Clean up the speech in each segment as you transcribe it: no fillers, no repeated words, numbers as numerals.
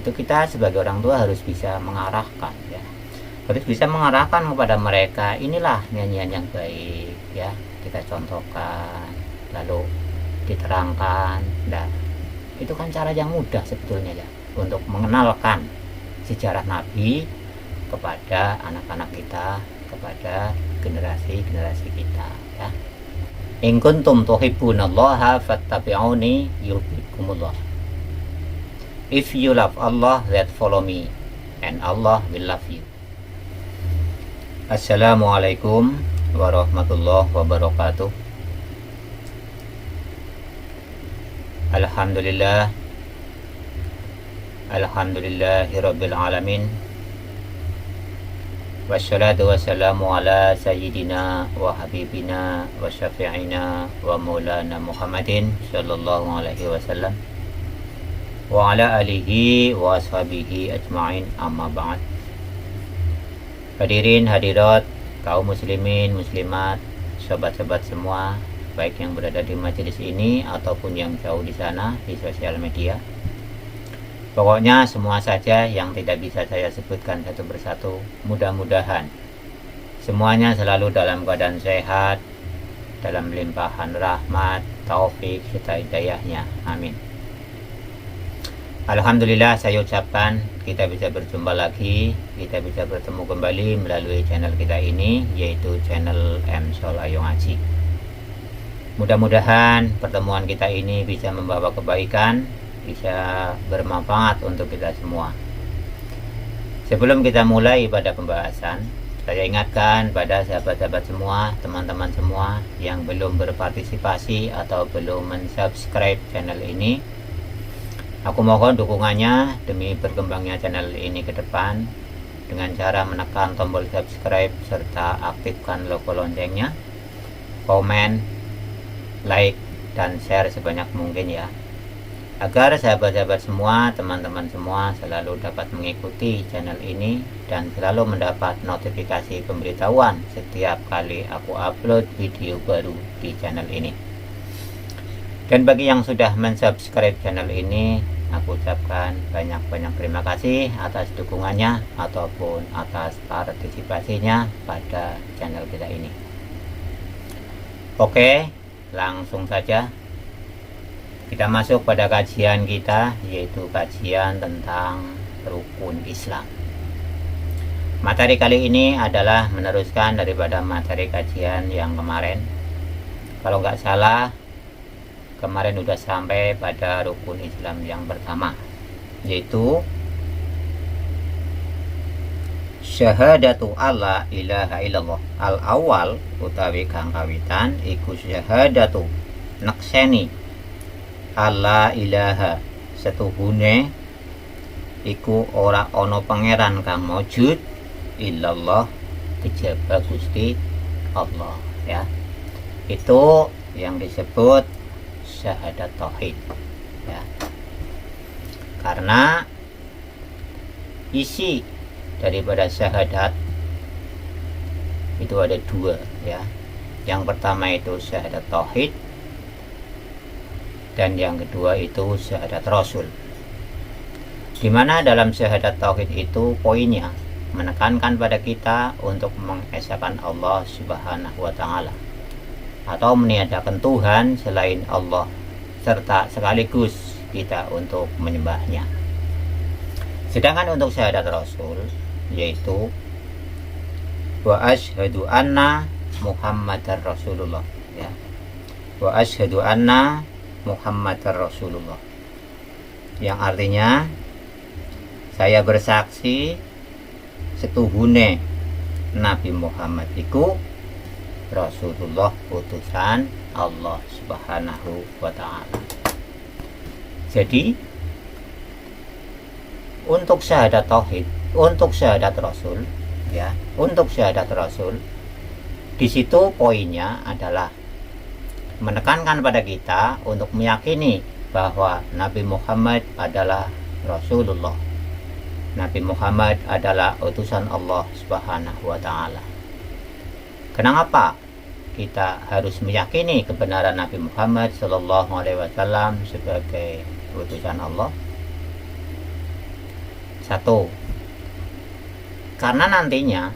Itu kita sebagai orang tua harus bisa mengarahkan, ya, harus bisa mengarahkan kepada mereka, inilah nyanyian yang baik, ya, kita contohkan, lalu diterangkan. Nah, itu kan cara yang mudah sebetulnya, ya, untuk mengenalkan sejarah Nabi kepada anak-anak kita, kepada generasi-generasi kita, ya. In kuntum tuhibbunallaha fattabi'uni yuhibbukumullah. If you love Allah, then follow me, and Allah will love you. Assalamualaikum warahmatullahi wabarakatuh. Alhamdulillah, alhamdulillahirabbil alamin. Wassalatu wassalamu ala sayyidina wa habibina wa syafi'ina wa maulana Muhammadin sallallahu alaihi wasallam wa ala alihi wa ashabihi ajma'in, amma ba'd. Hadirin hadirat, kaum muslimin muslimat, sobat-sobat semua, baik yang berada di majelis ini ataupun yang jauh di sana di sosial media. Pokoknya semua saja yang tidak bisa saya sebutkan satu persatu, mudah-mudahan semuanya selalu dalam keadaan sehat, dalam limpahan rahmat, taufik serta hidayahnya. Amin. Alhamdulillah, saya ucapkan kita bisa berjumpa lagi, kita bisa bertemu kembali melalui channel kita ini, yaitu channel M Sol Ayo Ngaji. Mudah-mudahan pertemuan kita ini bisa membawa kebaikan, bisa bermanfaat untuk kita semua. Sebelum kita mulai pada pembahasan, saya ingatkan pada sahabat-sahabat semua, teman-teman semua yang belum berpartisipasi atau belum mensubscribe channel ini, aku mohon dukungannya demi berkembangnya channel ini ke depan dengan cara menekan tombol subscribe serta aktifkan logo loncengnya, komen, like, dan share sebanyak mungkin, ya, agar sahabat-sahabat semua, teman-teman semua selalu dapat mengikuti channel ini dan selalu mendapat notifikasi pemberitahuan setiap kali aku upload video baru di channel ini. Dan bagi yang sudah mensubscribe channel ini, aku ucapkan banyak-banyak terima kasih atas dukungannya ataupun atas partisipasinya pada channel kita ini. Oke, langsung saja kita masuk pada kajian kita, yaitu kajian tentang rukun Islam. Materi kali ini adalah meneruskan daripada materi kajian yang kemarin. Kalau nggak salah, kemarin udah sampai pada rukun Islam yang pertama, yaitu syahadatu alla ilaha illallah. Al awal utawi kang kawitan iku syahadatu nekseni alla ilaha setuhune iku ora ono pangeran kang maujud illallah kejaba Gusti Allah, ya. Itu yang disebut syahadat tauhid, ya. Karena isi daripada syahadat itu ada dua, ya. Yang pertama itu syahadat tauhid dan yang kedua itu syahadat rasul. Dimana dalam syahadat tauhid itu poinnya menekankan pada kita untuk mengesahkan Allah Subhanahu wa ta'ala atau meniadakan Tuhan selain Allah, serta sekaligus kita untuk menyembahnya. Sedangkan untuk syahadat rasul yaitu wa asyhadu anna Muhammadar Rasulullah, ya. Wa asyhadu anna Muhammadar Rasulullah, yang artinya saya bersaksi setuhune Nabi Muhammad iku Rasulullah, utusan Allah Subhanahu wa ta'ala. Jadi untuk syahadat tauhid, untuk syahadat rasul, ya, untuk syahadat rasul di situ poinnya adalah menekankan pada kita untuk meyakini bahwa Nabi Muhammad adalah Rasulullah, Nabi Muhammad adalah utusan Allah Subhanahu wa ta'ala. Kenapa kita harus meyakini kebenaran Nabi Muhammad Sallallahu Alaihi Wasallam sebagai utusan Allah? Satu, karena nantinya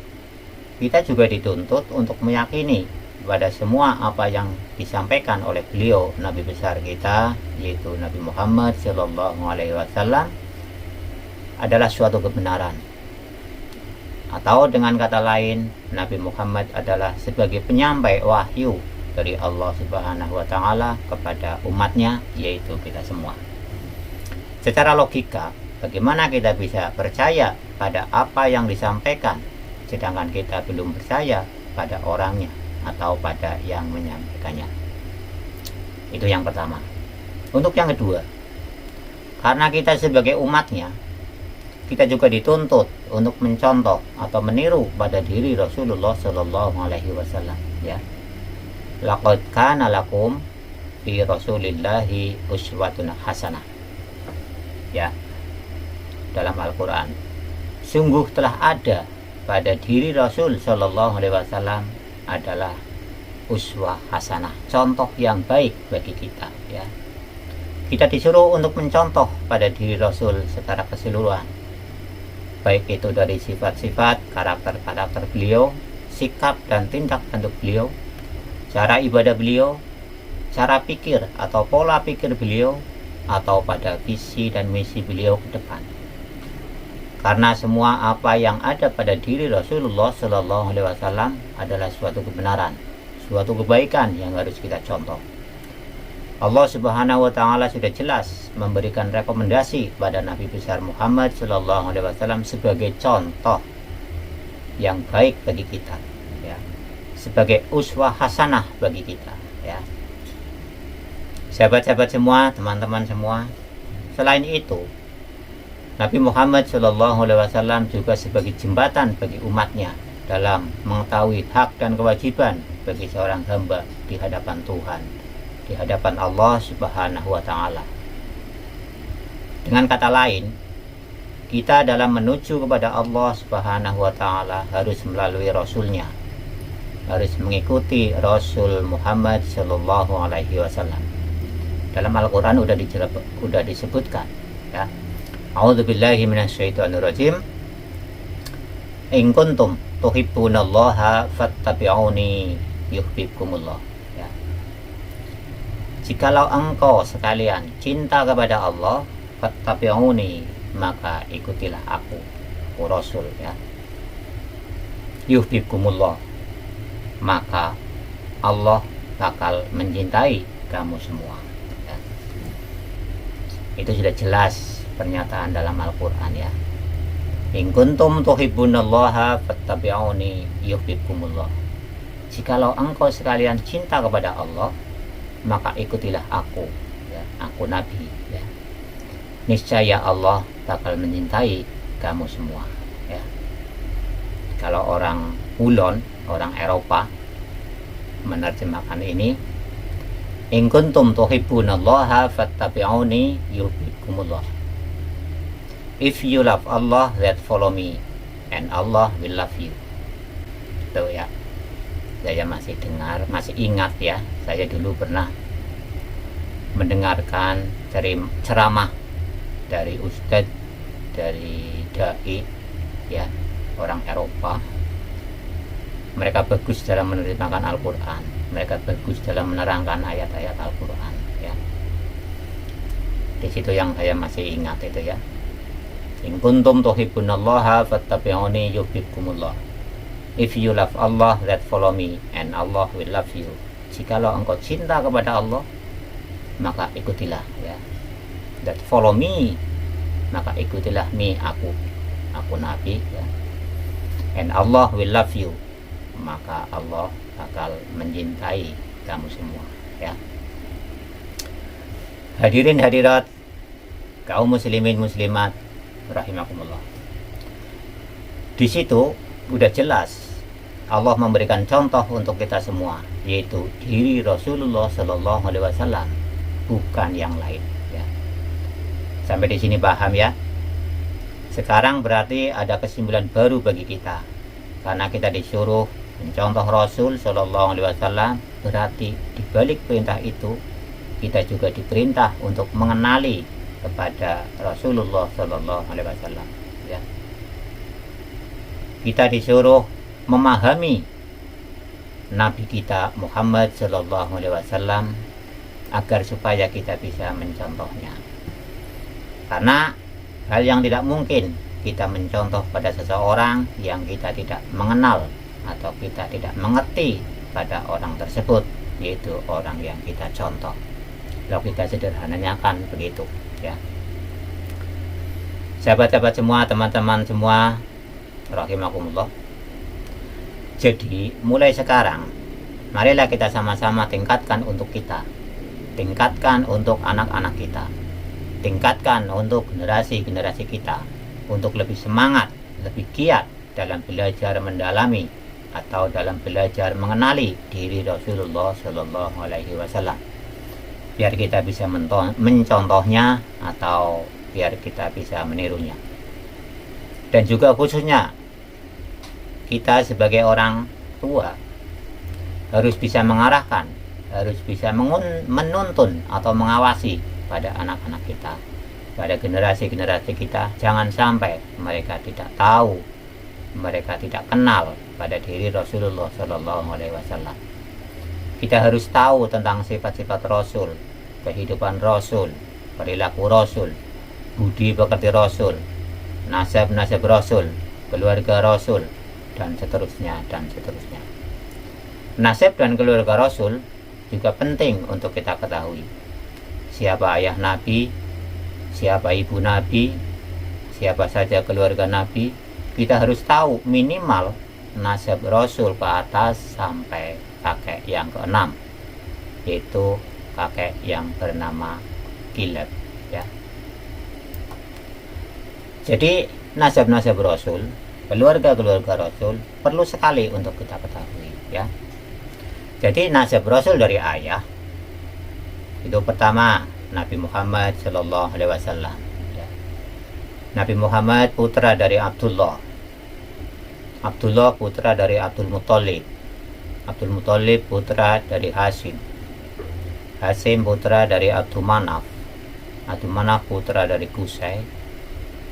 kita juga dituntut untuk meyakini pada semua apa yang disampaikan oleh beliau Nabi besar kita, yaitu Nabi Muhammad Shallallahu Alaihi Wasallam, adalah suatu kebenaran. Atau dengan kata lain, Nabi Muhammad adalah sebagai penyampai wahyu dari Allah Subhanahu wa Ta'ala kepada umatnya, yaitu kita semua. Secara logika, bagaimana kita bisa percaya pada apa yang disampaikan sedangkan kita belum percaya pada orangnya atau pada yang menyampaikannya? Itu yang pertama. Untuk yang kedua, karena kita sebagai umatnya, kita juga dituntut untuk mencontoh atau meniru pada diri Rasulullah Shallallahu Alaihi Wasallam. Ya, laqad kana lakum fi Rasulillahi uswatun hasanah. Ya, dalam Al-Quran, sungguh telah ada pada diri Rasul Shallallahu Alaihi Wasallam adalah uswah hasanah, contoh yang baik bagi kita. Ya, kita disuruh untuk mencontoh pada diri Rasul secara keseluruhan, baik itu dari sifat-sifat, karakter-karakter beliau, sikap dan tindak tanduk beliau, cara ibadah beliau, cara pikir atau pola pikir beliau, atau pada visi dan misi beliau ke depan. Karena semua apa yang ada pada diri Rasulullah Shallallahu Alaihi Wasallam adalah suatu kebenaran, suatu kebaikan yang harus kita contoh. Allah Subhanahu wa Ta'ala sudah jelas memberikan rekomendasi pada Nabi besar Muhammad Shallallahu Alaihi Wasallam sebagai contoh yang baik bagi kita, ya, sebagai uswah hasanah bagi kita. Ya, sahabat-sahabat semua, teman-teman semua, selain itu, Nabi Muhammad Shallallahu Alaihi Wasallam juga sebagai jembatan bagi umatnya dalam mengetahui hak dan kewajiban bagi seorang hamba di hadapan Tuhan, di hadapan Allah Subhanahu wa Ta'ala. Dengan kata lain, kita dalam menuju kepada Allah Subhanahu wa Ta'ala harus melalui Rasulnya, harus mengikuti Rasul Muhammad Shallallahu Alaihi Wasallam. Dalam Al-Quran udah disebutkan, ya. A'udzubillahi minasyaitonirrajim. In kuntum tuhibbunallaha fattabi'uni yuhibbukumullah. Ya. Jikalau engkau sekalian cinta kepada Allah, fattabi'uni, maka ikutilah aku Rasul, ya. Yuhibbukumullah, maka Allah bakal mencintai kamu semua. Ya. Itu sudah jelas pernyataan dalam Al-Quran, ya. In kuntum tuhibbunallaha fattabi'uni yuhibbukumullah. Jikalau engkau sekalian cinta kepada Allah, maka ikutilah aku, ya, aku Nabi, ya. Niscaya Allah bakal mencintai kamu semua, ya. Kalau orang Ulon, orang Eropa menerjemahkan ini, in kuntum tuhibbunallaha fattabi'uni yuhibbukumullah. If you love Allah, then follow me, and Allah will love you. Itu, ya. Saya masih masih ingat, ya. Saya dulu pernah mendengarkan ceramah dari ustadz, dari dai, ya, orang Eropa. Mereka bagus dalam menerjemahkan Al-Quran. Mereka bagus dalam menerangkan ayat-ayat Al-Quran, ya. Di situ yang saya masih ingat itu, ya. In kuntum tuhibbunallaha fattabi'uni yuhibbukumullah. If you love Allah, then follow me, and Allah will love you. Jikalau engkau cinta kepada Allah, maka ikutilah, ya. That follow me, maka ikutilah me, aku Nabi, ya. And Allah will love you, maka Allah bakal mencintai kamu semua, ya. Hadirin hadirat, kaum muslimin muslimat rahimakumullah. Di situ udah jelas Allah memberikan contoh untuk kita semua, yaitu diri Rasulullah Shallallahu Alaihi Wasallam, bukan yang lain, ya. Sampai di sini paham, ya? Sekarang berarti ada kesimpulan baru bagi kita, karena kita disuruh mencontoh Rasul Shallallahu Alaihi Wasallam. Berarti di balik perintah itu kita juga diperintah untuk mengenali kepada Rasulullah Shallallahu Alaihi Wasallam. ya. Kita disuruh memahami Nabi kita Muhammad Sallallahu Alaihi Wasallam agar supaya kita bisa mencontohnya. Karena hal yang tidak mungkin kita mencontoh pada seseorang yang kita tidak mengenal atau kita tidak mengerti pada orang tersebut, yaitu orang yang kita contoh. Kalau kita sederhananya kan begitu, ya. Sahabat-sahabat semua, teman-teman semua, rahimakumullah. Jadi mulai sekarang, marilah kita sama-sama tingkatkan untuk kita, tingkatkan untuk anak-anak kita, tingkatkan untuk generasi-generasi kita, untuk lebih semangat, lebih giat dalam belajar mendalami atau dalam belajar mengenali diri Rasulullah Shallallahu Alaihi Wasallam, biar kita bisa mencontohnya atau biar kita bisa menirunya. Dan juga khususnya kita sebagai orang tua harus bisa mengarahkan, harus bisa menuntun atau mengawasi pada anak-anak kita, pada generasi-generasi kita. Jangan sampai mereka tidak tahu, mereka tidak kenal pada diri Rasulullah Shallallahu Alaihi Wasallam. Kita harus tahu tentang sifat-sifat Rasul, kehidupan Rasul, perilaku Rasul, budi pekerti Rasul, nasab-nasab Rasul, keluarga Rasul, dan seterusnya dan seterusnya. Nasab dan keluarga Rasul juga penting untuk kita ketahui. Siapa ayah Nabi, siapa ibu Nabi, siapa saja keluarga Nabi. Kita harus tahu minimal nasab Rasul ke atas sampai kakek yang ke-6, yaitu kakek yang bernama Kilab, ya. Jadi nasab-nasab Rasul, keluarga-keluarga Rasul perlu sekali untuk kita ketahui, ya. Jadi nasab Rasul dari ayah itu pertama Nabi Muhammad Shallallahu Alaihi Wasallam, ya. Nabi Muhammad putra dari Abdullah, Abdullah putra dari Abdul Muthalib, Abdul Muthalib putra dari Hashim, Hashim putra dari Abdul Manaf, Abdul Manaf putra dari Qusay,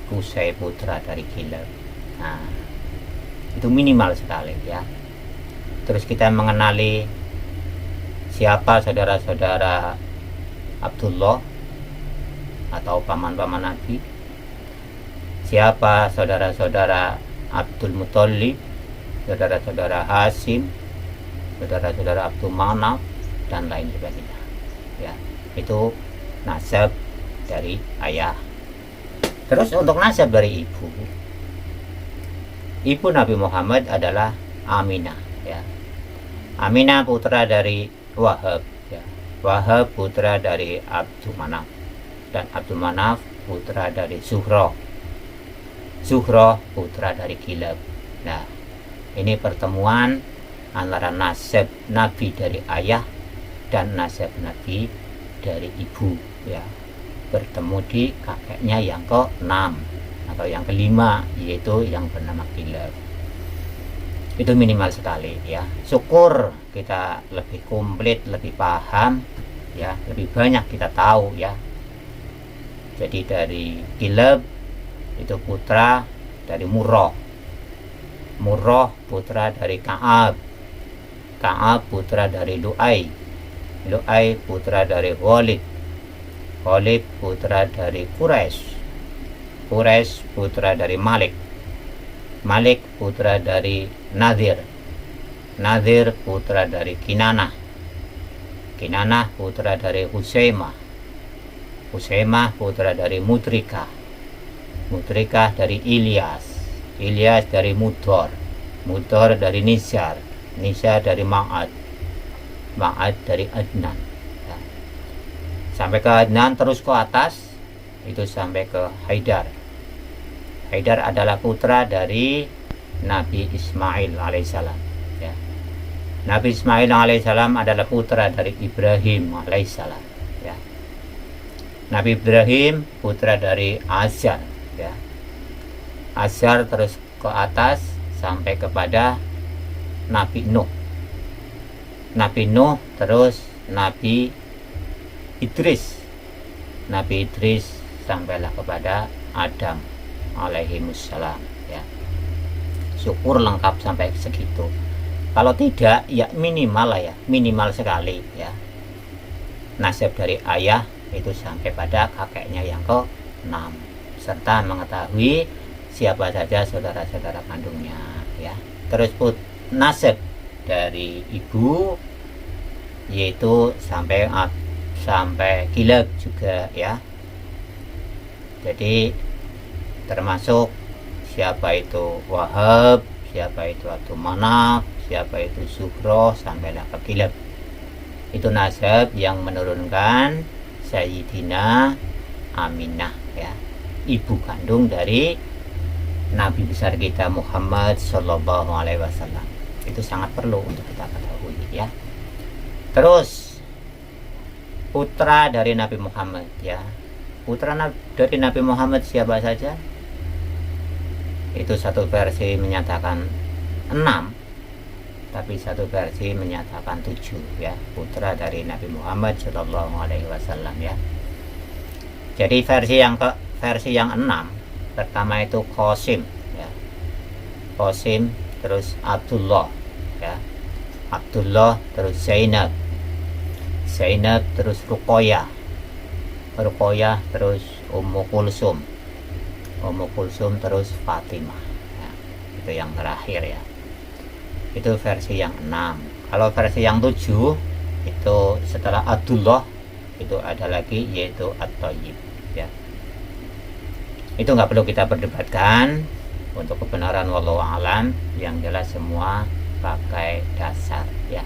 Qusay putra dari Kilab. Nah, itu minimal sekali, ya. Terus kita mengenali siapa saudara-saudara Abdullah atau paman-paman Nabi, siapa saudara-saudara Abdul Muthalib, saudara-saudara Hashim, saudara-saudara Abdul Manaf, dan lain sebagainya, ya. Itu nasab dari ayah. Terus untuk nasab dari ibu Nabi Muhammad adalah Aminah, ya. Aminah putra dari Wahab, ya. Wahab putra dari Abdul Manaf, dan Abdul Manaf putra dari Zuhroh, Zuhroh putra dari Kilab. Nah, ini pertemuan antara nasab Nabi dari ayah dan nasab Nabi dari ibu, ya. Bertemu di kakeknya yang ke-6 atau yang ke-5, yaitu yang bernama Kilab. Itu minimal sekali, ya. Syukur kita lebih komplit, lebih paham, ya, lebih banyak kita tahu, ya. Jadi dari Kilab itu putra dari Murrah, Murrah putra dari Ka'ab, Ka'ab putra dari Lu'ay, Lu'ay putra dari Walid, Walid putra dari Quraisy, Quraisy putra dari Malik, Malik putra dari Nadir, Nadir putra dari Kinanah, Kinanah putra dari Husaimah, Husaimah putra dari Mudrikah, Mudrikah dari Ilyas, Ilyas dari Mudhar, Mudhar dari Nizar, Nizar dari Ma'ad, Ma'ad dari Adnan, ya. Sampai ke Adnan terus ke atas itu sampai ke Haidar. Haidar adalah putra dari Nabi Ismail alaihissalam, ya. Nabi Ismail alaihissalam adalah putra dari Ibrahim alaihissalam, ya. Nabi Ibrahim putra dari Azar, ya. Azar terus ke atas sampai kepada Nabi Nuh, Nabi Nuh terus Nabi Idris, Nabi Idris sampailah kepada Adam, alaihimussalam ya. Syukur lengkap sampai segitu. Kalau tidak ya minimal lah ya, minimal sekali ya. Nasab dari ayah itu sampai pada kakeknya yang ke-6, serta mengetahui siapa saja saudara-saudara kandungnya ya. Terus nasab dari ibu yaitu sampai kilab juga ya. Jadi termasuk siapa itu Wahab, siapa itu Abdul Manaf, siapa itu Zuhroh sampailah ke kilab. Itu nasab yang menurunkan Sayyidina Aminah ya, ibu kandung dari Nabi besar kita Muhammad Sallallahu Alaihi Wasallam. Itu sangat perlu untuk kita ketahui ya. Terus putra dari Nabi Muhammad ya. Putra dari Nabi Muhammad siapa saja? Itu satu versi menyatakan 6, tapi satu versi menyatakan 7 ya, putra dari Nabi Muhammad Sallallahu Alaihi Wasallam ya. Jadi versi yang 6 pertama itu Qasim ya. Qasim, terus Abdullah ya. Abdullah, terus Zainab, terus Ruqayyah, terus Ummu Kulsum, terus Fatimah ya. Itu yang terakhir ya. Itu versi yang 6. Kalau versi yang 7 itu setelah Abdullah itu ada lagi yaitu At-Thayyib ya. Itu nggak perlu kita perdebatkan untuk kebenaran wallahu alam, yang jelas semua pakai dasar ya.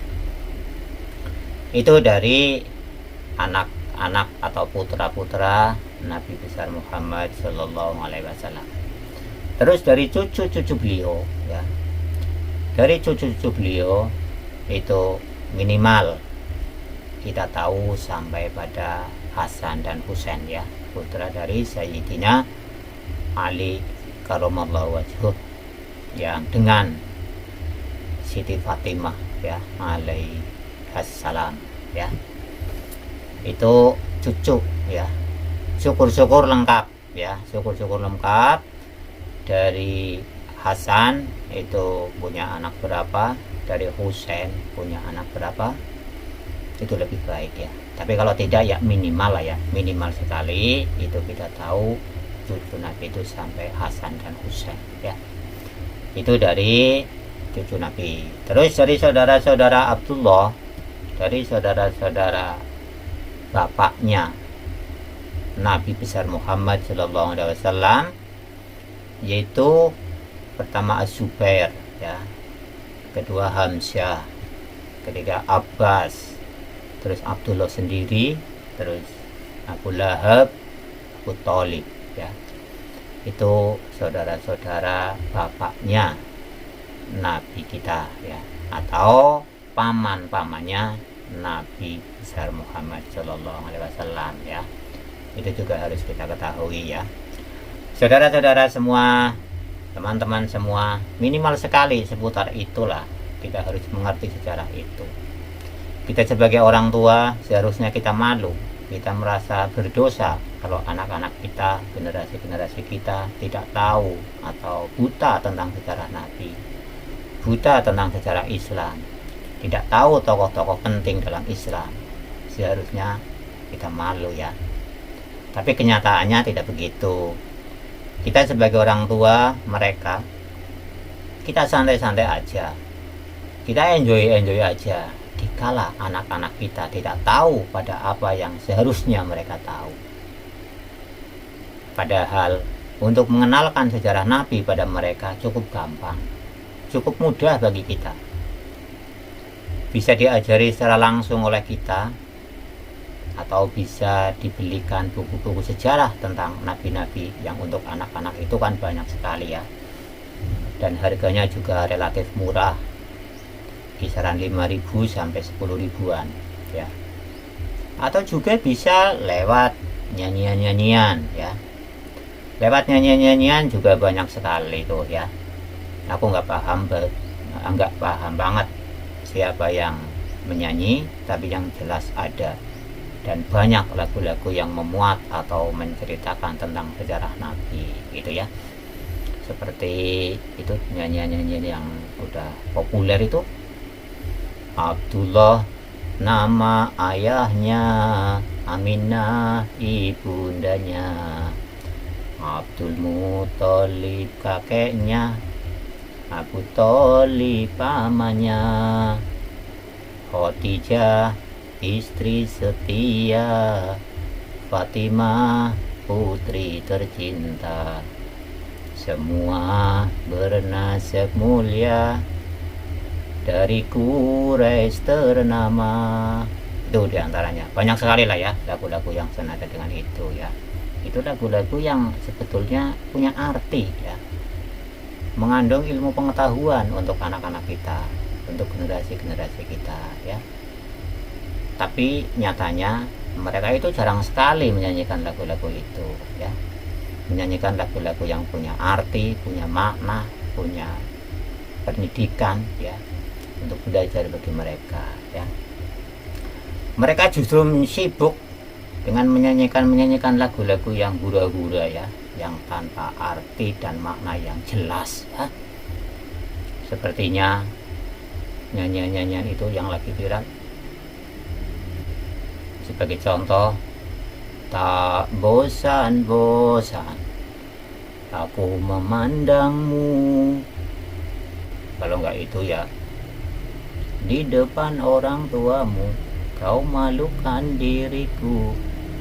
Itu dari anak-anak atau putra-putra Nabi besar Muhammad Sallallahu Alaihi Wasallam. Terus dari cucu-cucu beliau ya. Dari cucu-cucu beliau itu minimal kita tahu sampai pada Hasan dan Husain ya, putra dari Sayyidina Ali karramallahu wajhuh yang dengan Siti Fatimah ya alaihassalam ya. Itu cucu ya. Syukur-syukur lengkap ya, syukur-syukur lengkap. Dari Hasan itu punya anak berapa, dari Husain punya anak berapa, itu lebih baik ya. Tapi kalau tidak ya minimal lah ya, minimal sekali itu kita tahu cucu Nabi itu sampai Hasan dan Husain ya. Itu dari cucu Nabi. Terus dari saudara-saudara Abdullah, dari saudara-saudara bapaknya Nabi besar Muhammad Sallallahu Alaihi Wasallam, yaitu pertama Az-Zubair ya, kedua Hamzah, ketiga Abbas, terus Abdullah sendiri, terus Abu Lahab, Abu Thalib ya. Itu saudara-saudara bapaknya Nabi kita ya, atau paman-pamannya Nabi besar Muhammad Sallallahu Alaihi Wasallam ya. Itu juga harus kita ketahui ya. Saudara-saudara semua, teman-teman semua, minimal sekali seputar itulah kita harus mengerti sejarah itu. Kita sebagai orang tua seharusnya kita malu, kita merasa berdosa kalau anak-anak kita, generasi-generasi kita tidak tahu atau buta tentang sejarah Nabi, buta tentang sejarah Islam, tidak tahu tokoh-tokoh penting dalam Islam. Seharusnya kita malu ya. Tapi kenyataannya tidak begitu. Kita sebagai orang tua mereka, kita santai-santai aja, kita enjoy aja, dikala anak-anak kita tidak tahu pada apa yang seharusnya mereka tahu. Padahal untuk mengenalkan sejarah Nabi pada mereka cukup gampang, cukup mudah bagi kita. Bisa diajari secara langsung oleh kita, atau bisa dibelikan buku-buku sejarah tentang nabi-nabi yang untuk anak-anak itu kan banyak sekali ya, dan harganya juga relatif murah, kisaran 5.000 sampai 10.000-an ya. Atau juga bisa lewat nyanyian-nyanyian ya, lewat nyanyian-nyanyian juga banyak sekali tuh ya. Aku nggak paham banget siapa yang menyanyi, tapi yang jelas ada. Dan banyak lagu-lagu yang memuat atau menceritakan tentang sejarah Nabi gitu ya. seperti itu nyanyian-nyanyian yang udah populer itu. Abdullah nama ayahnya, Aminah ibundanya, Abdul Muthalib kakeknya, Abu Thalib pamannya, Khadijah istri setia, Fatimah putri tercinta, semua bernasab mulia, dari Quraisy ternama. Itu diantaranya. Banyak sekali lah ya lagu-lagu yang senada dengan itu ya. Itu lagu-lagu yang sebetulnya punya arti ya, mengandung ilmu pengetahuan untuk anak-anak kita, untuk generasi-generasi kita ya. Tapi nyatanya mereka itu jarang sekali menyanyikan lagu-lagu itu ya, menyanyikan lagu-lagu yang punya arti, punya makna, punya pendidikan ya, untuk belajar bagi mereka ya. Mereka justru sibuk dengan menyanyikan lagu-lagu yang hura-hura ya, yang tanpa arti dan makna yang jelas ya. Sepertinya nyanyian-nyanyian itu yang lagi viral. Sebagai contoh, tak bosan-bosan aku memandangmu. Kalau enggak itu ya, di depan orang tuamu kau malukan diriku,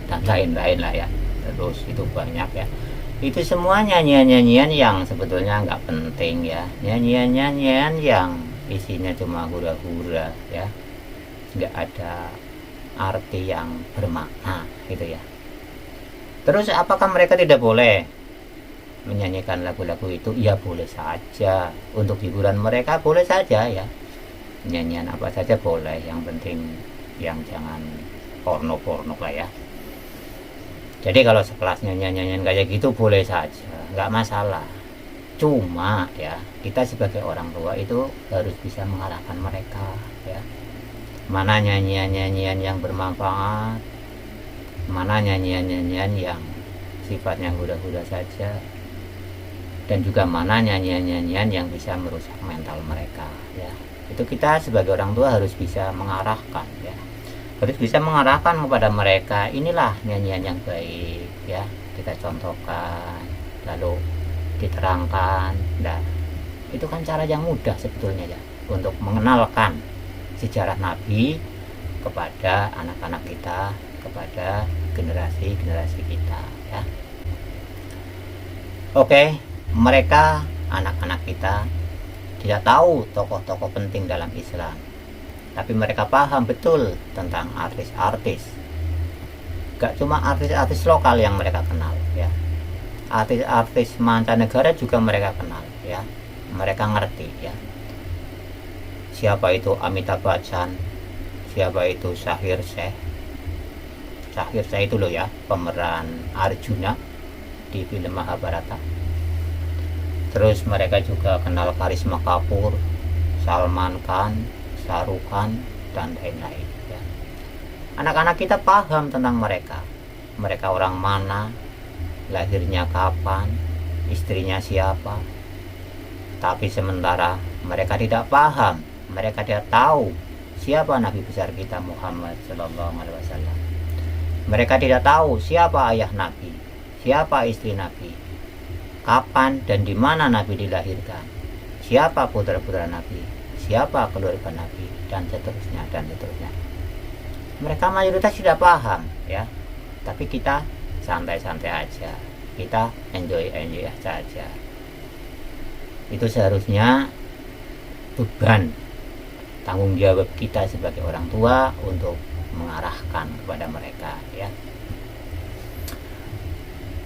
dan lain-lain lah ya. Terus itu banyak ya. Itu semua nyanyian-nyanyian yang sebetulnya nggak penting ya, nyanyian-nyanyian yang isinya cuma hura-hura ya, nggak ada arti yang bermakna gitu ya. Terus apakah mereka tidak boleh menyanyikan lagu-lagu itu? Ya boleh saja, untuk hiburan mereka boleh saja ya, nyanyian apa saja boleh, yang penting yang jangan porno-porno lah ya. Jadi kalau sekelas nyanyian kayak gitu boleh saja, nggak masalah. Cuma ya, kita sebagai orang tua itu harus bisa mengarahkan mereka ya, mana nyanyian-nyanyian yang bermanfaat, mana nyanyian-nyanyian yang sifatnya hura-hura saja, dan juga mana nyanyian-nyanyian yang bisa merusak mental mereka ya. Itu kita sebagai orang tua harus bisa mengarahkan ya, harus bisa mengarahkan kepada mereka, inilah nyanyian yang baik ya, kita contohkan lalu diterangkan. Nah, itu kan cara yang mudah sebetulnya ya, untuk mengenalkan sejarah Nabi kepada anak-anak kita, kepada generasi-generasi kita ya. Oke, mereka anak-anak kita tidak tahu tokoh-tokoh penting dalam Islam, tapi mereka paham betul tentang artis-artis. Gak cuma artis-artis lokal yang mereka kenal ya, artis-artis mancanegara juga mereka kenal ya, mereka ngerti ya, siapa itu Amitabh Bachchan, siapa itu Shaheer Sheikh. Shaheer Sheikh itu loh ya, pemeran Arjuna di film Mahabharata. Terus mereka juga kenal Karisma Kapoor, Salman Khan, Shah Rukh Khan, dan lain-lain ya. Anak-anak kita paham tentang mereka, mereka orang mana, lahirnya kapan, istrinya siapa. Tapi sementara mereka tidak paham, mereka tidak tahu siapa Nabi besar kita Muhammad Sallallahu Alaihi Wasallam. Mereka tidak tahu siapa ayah Nabi, siapa istri Nabi, kapan dan di mana Nabi dilahirkan, siapa putra-putra Nabi, siapa keluarga Nabi, dan seterusnya dan seterusnya. Mereka mayoritas tidak paham ya, tapi kita santai-santai aja, kita enjoy saja. Itu seharusnya beban tanggung jawab kita sebagai orang tua untuk mengarahkan kepada mereka ya.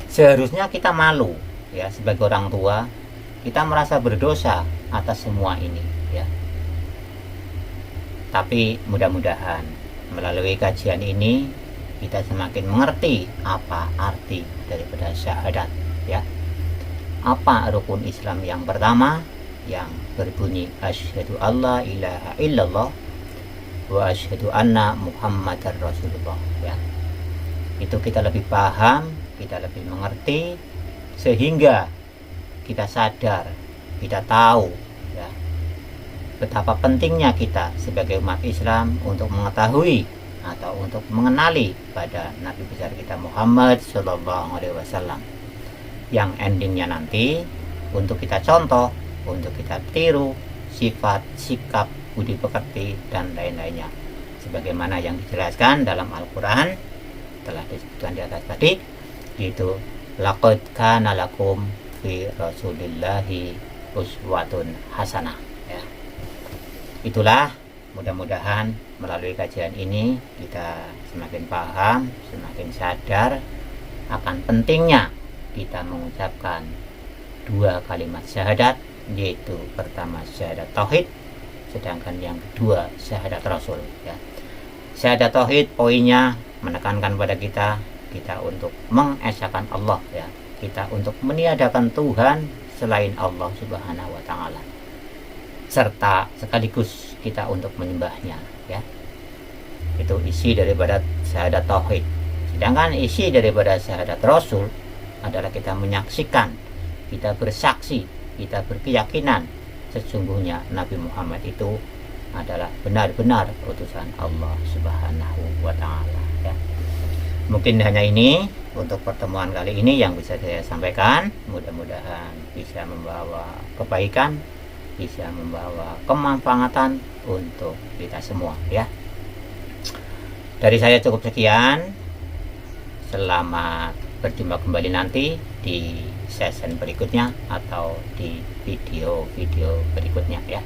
Seharusnya kita malu ya, sebagai orang tua kita merasa berdosa atas semua ini ya. Tapi mudah-mudahan melalui kajian ini kita semakin mengerti apa arti daripada syahadat ya. Apa rukun Islam yang pertama yang berbunyi asyhadu alla ilaha illallah wa asyhadu anna muhammadar rasulullah ya. Itu kita lebih paham, kita lebih mengerti, sehingga kita sadar, kita tahu ya, betapa pentingnya kita sebagai umat Islam untuk mengetahui atau untuk mengenali pada Nabi besar kita Muhammad Shallallahu Alaihi Wasallam, yang endingnya nanti untuk kita contoh, untuk kita tiru sifat, sikap, budi pekerti dan lain-lainnya, sebagaimana yang dijelaskan dalam Al-Quran telah disebutkan di atas tadi, yaitu laqad kana lakum fi rasulillahi uswatun hasanah ya. Itulah, mudah-mudahan melalui kajian ini kita semakin paham, semakin sadar akan pentingnya kita mengucapkan dua kalimat syahadat, yaitu pertama syahadat tauhid, sedangkan yang kedua syahadat rasul ya. Syahadat tauhid poinnya menekankan pada kita untuk mengesahkan Allah ya, kita untuk meniadakan Tuhan selain Allah Subhanahu wa taala, serta sekaligus kita untuk menyembahnya ya. Itu isi daripada syahadat tauhid. Sedangkan isi daripada syahadat rasul adalah kita menyaksikan, kita bersaksi, kita berkeyakinan sesungguhnya Nabi Muhammad itu adalah benar-benar utusan Allah Subhanahu wa taala ya. Mungkin hanya ini untuk pertemuan kali ini yang bisa saya sampaikan. Mudah-mudahan bisa membawa kebaikan, bisa membawa kemanfaatan untuk kita semua ya. Dari saya cukup sekian. Selamat berjumpa kembali nanti di session berikutnya atau di video-video berikutnya ya.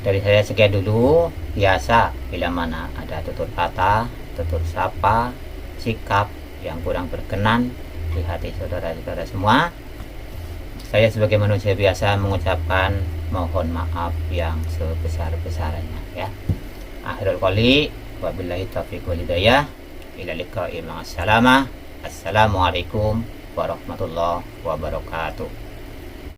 Dari saya sekian dulu. Biasa bila mana ada tutur kata, tutur sapa, sikap yang kurang berkenan di hati saudara-saudara semua, saya sebagai manusia biasa mengucapkan mohon maaf yang sebesar-besarnya ya. Akhirul qouli wabillahi taufiq wal hidayah. Ila liqa'i ma'as salamah. Assalamualaikum warahmatullahi wabarakatuh.